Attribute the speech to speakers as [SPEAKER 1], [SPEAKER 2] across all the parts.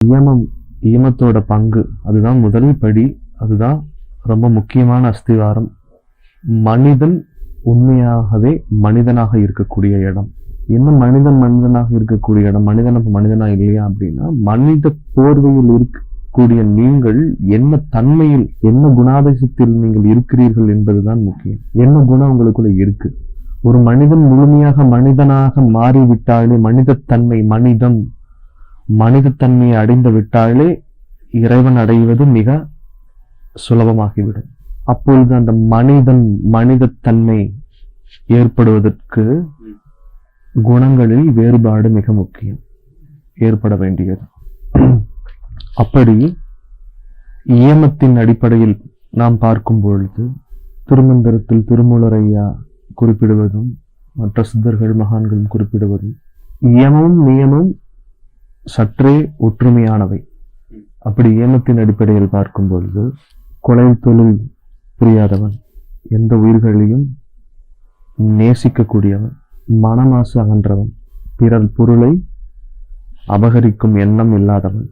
[SPEAKER 1] நியமம் ஈமத்தோட பங்கு அதுதான் முதல் படி. அதுதான் ரொம்ப முக்கியமான அஸ்திவாரம். மனிதன் உண்மையாகவே மனிதனாக இருக்கக்கூடிய இடம். என்ன மனிதனாக இருக்கக்கூடிய இடம்? மனிதன் அப்ப மனிதனா இல்லையா அப்படின்னா, மனித போர்வையில் இருக்கக்கூடிய நீங்கள் என்ன தன்மையில், என்ன குணாதிசயத்தில் நீங்கள் இருக்கிறீர்கள் என்பதுதான் முக்கியம். என்ன குணம் உங்களுக்குள்ள இருக்கு? ஒரு மனிதன் முழுமையாக மனிதனாக மாறிவிட்டாலே, மனிதத்தன்மை மனிதத்தன்மையை அடைந்து விட்டாலே இறைவன் அடைவது மிக சுலபமாகிவிடும். அப்பொழுது அந்த மனிதத்தன்மை ஏற்படுவதற்கு குணங்களில் வேறுபாடு மிக முக்கியம், ஏற்பட வேண்டியது. அப்படி இயமத்தின் அடிப்படையில் நாம் பார்க்கும் பொழுது திருமந்திரத்தில் திருமூலரையா குறிப்பிடுவதும் மற்ற சித்தர்கள் மகான்களும் குறிப்பிடுவதும் இயமும் நியமும் சற்றே ஒற்றுமையானவை. அப்படி ஏமத்தின் அடிப்படையில் பார்க்கும் பொழுது கொலை தொழில் புரியாதவன், எந்த உயிர்களையும் நேசிக்கக்கூடியவன், மனமாசு அகன்றவன், பிறர் பொருளை அபகரிக்கும் எண்ணம் இல்லாதவன்,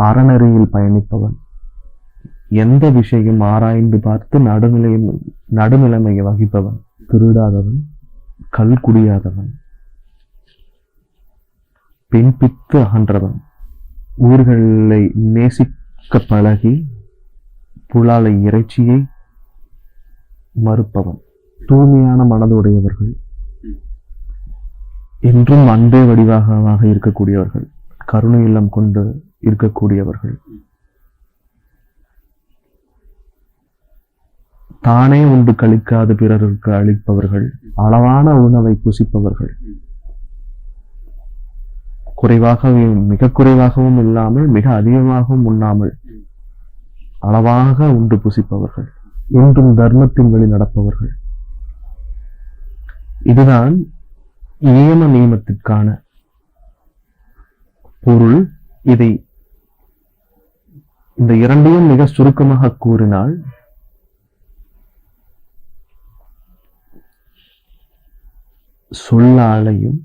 [SPEAKER 1] அறநெறியில் பயணிப்பவன், எந்த விஷயம் ஆராய்ந்து பார்த்து நடுநிலைமையை வகிப்பவன், திருடாதவன், கல் குடியாதவன், பெண்பித்து அகன்றவன், உயிர்களை நேசிக்க பழகி புலாலை இறைச்சியை மறுப்பவன், தூய்மையான மனதுடையவர்கள், என்றும் அன்பே வடிவாக இருக்கக்கூடியவர்கள், கருணை இல்லம் கொண்டு இருக்கக்கூடியவர்கள், தானே உண்டு கழிக்காது பிறருக்கு அளிப்பவர்கள், அளவான உணவை புசிப்பவர்கள், மிக குறைவாகவும் இல்லாமல் மிக அதிகமாகவும் உண்ணாமல் அளவாக உண்டு புசிப்பவர்கள், என்றும் தர்மத்தின் வழி நடப்பவர்கள். இதுதான் நியமத்திற்கான பொருள். இந்த இரண்டையும் மிக சுருக்கமாக கூறினால், சொல்லாலையும்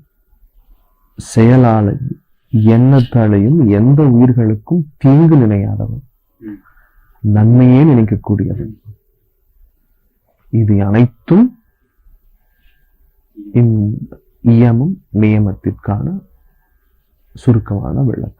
[SPEAKER 1] செயலாலையும் எண்ணத்தாலையும் எந்த உயிர்களுக்கும் தீங்கு நினையாதவன், நன்மையே நினைக்கக்கூடியவன். இது அனைத்தும் இயமும் நியமத்திற்கான சுருக்கமான விளக்கம்.